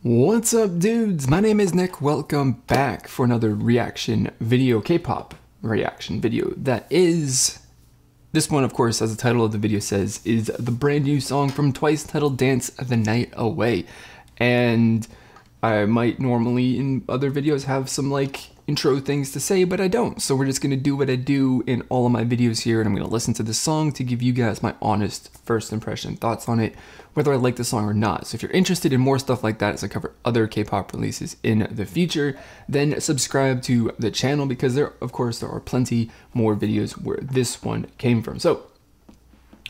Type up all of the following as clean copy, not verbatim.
What's up, dudes? My name is Nick. Welcome back for another reaction video, K-pop reaction video. That is, this one, of course, as the title of the video says, is the brand new song from Twice titled Dance The Night Away. And I might normally in other videos have some like intro things to say, but I don't. So we're just gonna do what I do in all of my videos here, and I'm gonna listen to this song to give you guys my honest first impression thoughts on it, whether I like the song or not. So if you're interested in more stuff like that as I cover other K-pop releases in the future, then subscribe to the channel because there are plenty more videos where this one came from. So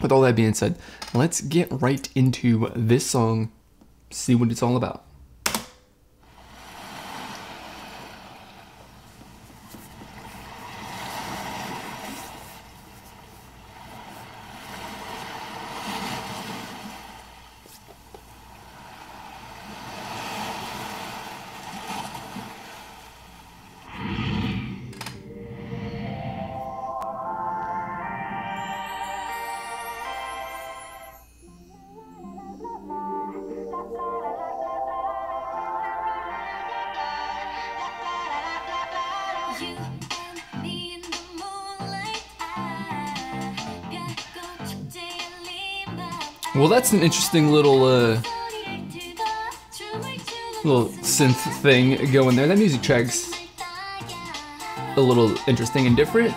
with all that being said, let's get right into this song, see what it's all about. Well, that's an interesting little synth thing going there. That music track's a little interesting and different.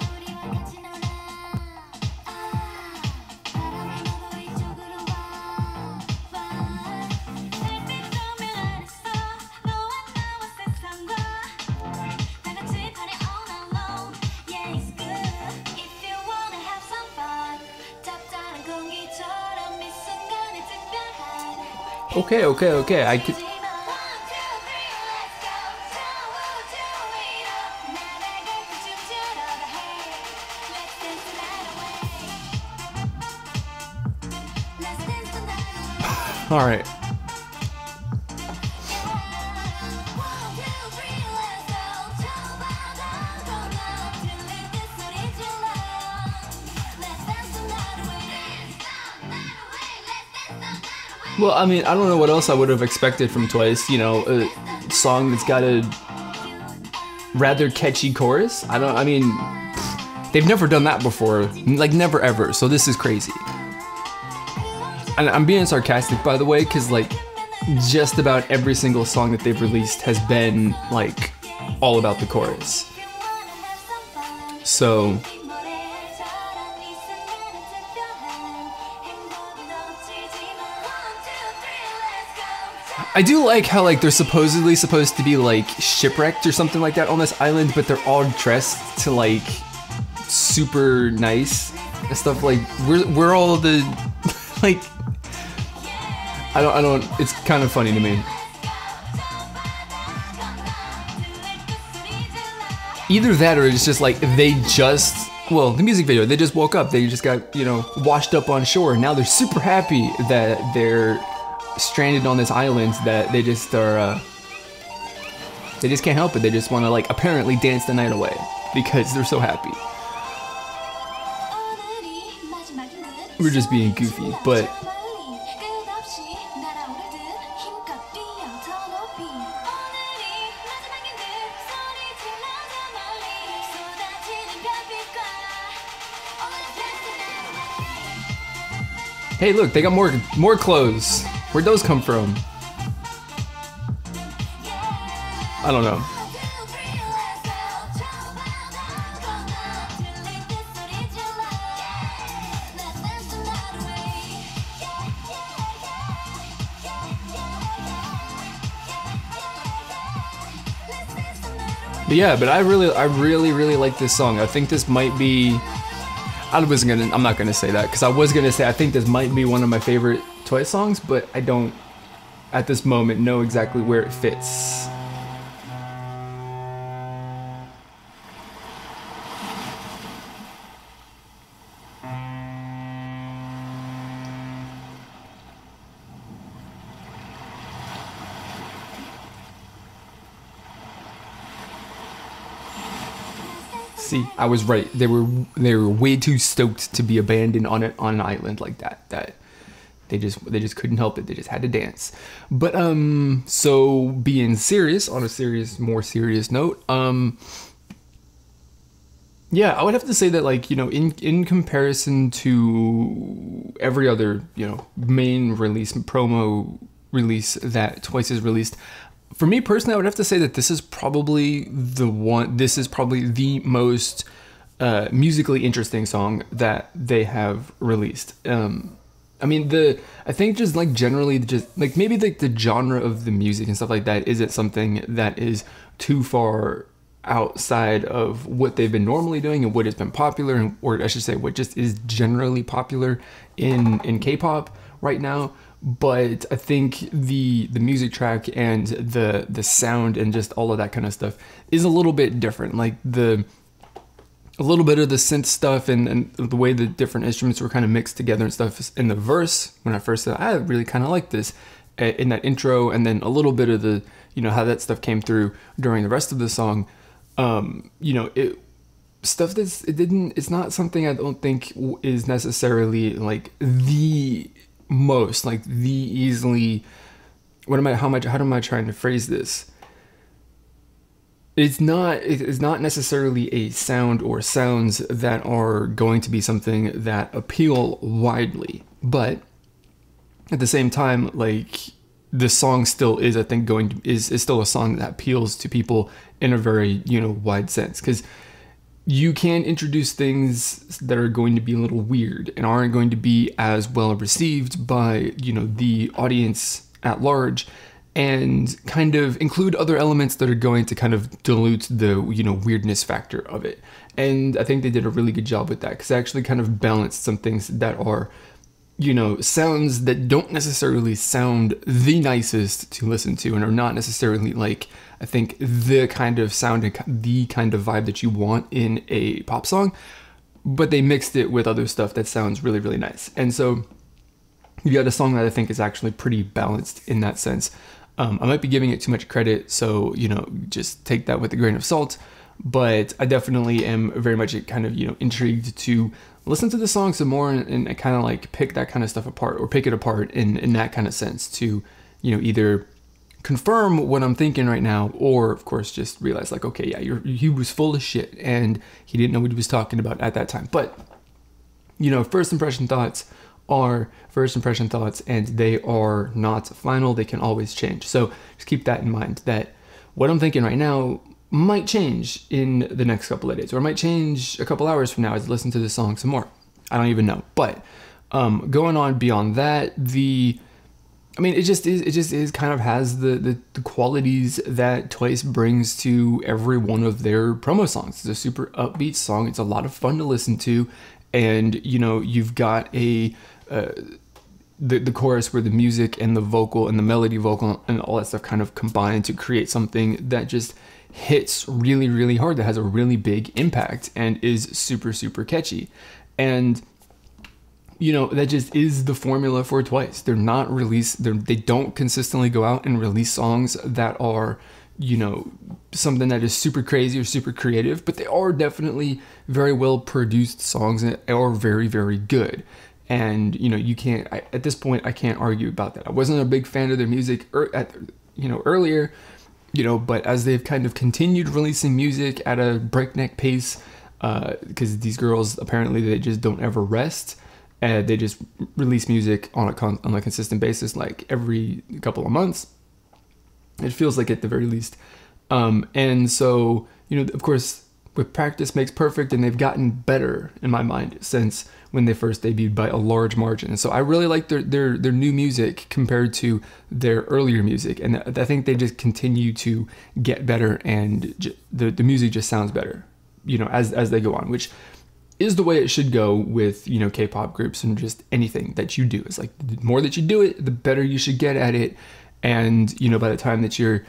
Okay, I could... Alright. Well, I mean, I don't know what else I would have expected from Twice, you know, a song that's got a rather catchy chorus. I mean, they've never done that before, like never ever, so this is crazy. And I'm being sarcastic, by the way, because like just about every single song that they've released has been like all about the chorus. So I do like how like they're supposedly supposed to be like shipwrecked or something like that on this island, but they're all dressed to like super nice and stuff. Like we're all the like I don't it's kind of funny to me. Either that or it's just like they just, well, the music video, they just woke up, they just got, you know, washed up on shore, and now they're super happy that they're stranded on this island, that they just are they just can't help it. They just want to like apparently dance the night away because they're so happy. We're just being goofy, but hey, look, they got more clothes. Where'd those come from? I don't know. But yeah, but I really like this song. I think this might be, I'm not gonna say that, because I was gonna say I think this might be one of my favorite Twice songs, but I don't at this moment know exactly where it fits. See, I was right. They were way too stoked to be abandoned on an island like that. They just couldn't help it. They just had to dance. But so being serious, on a more serious note, yeah, I would have to say that, like, you know, in comparison to every other, you know, main release, promo release that Twice has released, for me personally, I would have to say that this is probably the most musically interesting song that they have released. I mean, I think just like generally just like maybe like the genre of the music and stuff like that isn't something that is too far outside of what they've been normally doing and what has been popular, or I should say what just is generally popular in K-pop right now. But I think the music track and the sound and just all of that kind of stuff is a little bit different. Like a little bit of the synth stuff and the way the different instruments were kind of mixed together and stuff in the verse. When I first said, I really kind of like this in that intro, and then a little bit of the, you know, how that stuff came through during the rest of the song. You know, it's not something I don't think is necessarily like the most, like the easily, how am I trying to phrase this? It's not necessarily a sound or sounds that are going to be something that appeal widely, but at the same time, like, the song still is, I think, is still a song that appeals to people in a very, you know, wide sense, because you can introduce things that are going to be a little weird and aren't going to be as well received by, you know, the audience at large, and kind of include other elements that are going to kind of dilute the, you know, weirdness factor of it. And I think they did a really good job with that, because they actually kind of balanced some things that are, you know, sounds that don't necessarily sound the nicest to listen to and are not necessarily, like, I think, the kind of sound and the kind of vibe that you want in a pop song, but they mixed it with other stuff that sounds really, really nice. And so you got a song that I think is actually pretty balanced in that sense. I might be giving it too much credit, so, you know, just take that with a grain of salt, but I definitely am very much kind of, you know, intrigued to listen to the song some more and kind of like pick that kind of stuff apart, or pick it apart in that kind of sense to, you know, either confirm what I'm thinking right now, or of course just realize, like, okay, yeah, he was full of shit and he didn't know what he was talking about at that time. But, you know, first impression thoughts are first impression thoughts, and they are not final. They can always change. So just keep that in mind, that what I'm thinking right now might change in the next couple of days, or it might change a couple hours from now as I listen to this song some more. I don't even know. But going on beyond that, I mean, it just is kind of has the qualities that Twice brings to every one of their promo songs. It's a super upbeat song. It's a lot of fun to listen to. And, you know, you've got the chorus where the music and the vocal and the melody vocal and all that stuff kind of combine to create something that just hits really, really hard, that has a really big impact and is super, super catchy. And, you know, that just is the formula for Twice. They don't consistently go out and release songs that are, you know, something that is super crazy or super creative, but they are definitely very well produced songs and are very, very good. And, you know, at this point, I can't argue about that. I wasn't a big fan of their music earlier, you know, but as they've kind of continued releasing music at a breakneck pace, because these girls, apparently, they just don't ever rest. They just release music on a consistent basis, like every couple of months. It feels like, at the very least. And so, you know, of course, with practice makes perfect, and they've gotten better in my mind since when they first debuted by a large margin. And so I really like their new music compared to their earlier music, and I think they just continue to get better, and the music just sounds better, you know, as they go on, which is the way it should go with, you know, K-pop groups and just anything that you do. It's like, the more that you do it, the better you should get at it. And, you know, by the time that you're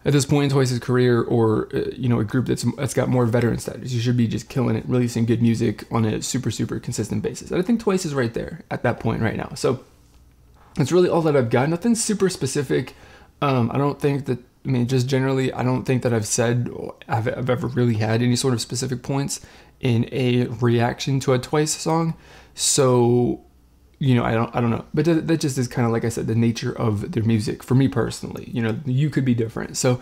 at this point in Twice's career, or, you know, a group that's got more veteran status, you should be just killing it, releasing good music on a super, super consistent basis. And I think Twice is right there at that point right now. So that's really all that I've got. Nothing super specific. I don't think that, I mean, just generally, I don't think that I've ever really had any sort of specific points in a reaction to a Twice song. So, you know, I don't know. But that just is kind of, like I said, the nature of their music for me personally. You know, you could be different. So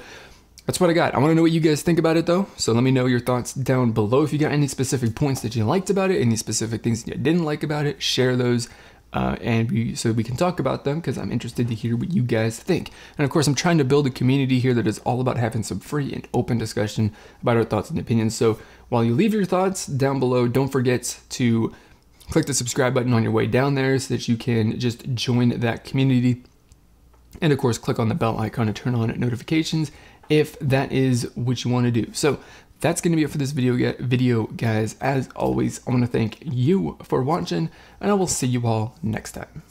that's what I got. I want to know what you guys think about it though. So let me know your thoughts down below. If you got any specific points that you liked about it, any specific things that you didn't like about it, share those. So we can talk about them, because I'm interested to hear what you guys think. And of course, I'm trying to build a community here that is all about having some free and open discussion about our thoughts and opinions. So while you leave your thoughts down below, don't forget to click the subscribe button on your way down there so that you can just join that community. And of course, click on the bell icon to turn on notifications if that is what you want to do. So that's going to be it for this video, guys. As always, I want to thank you for watching, and I will see you all next time.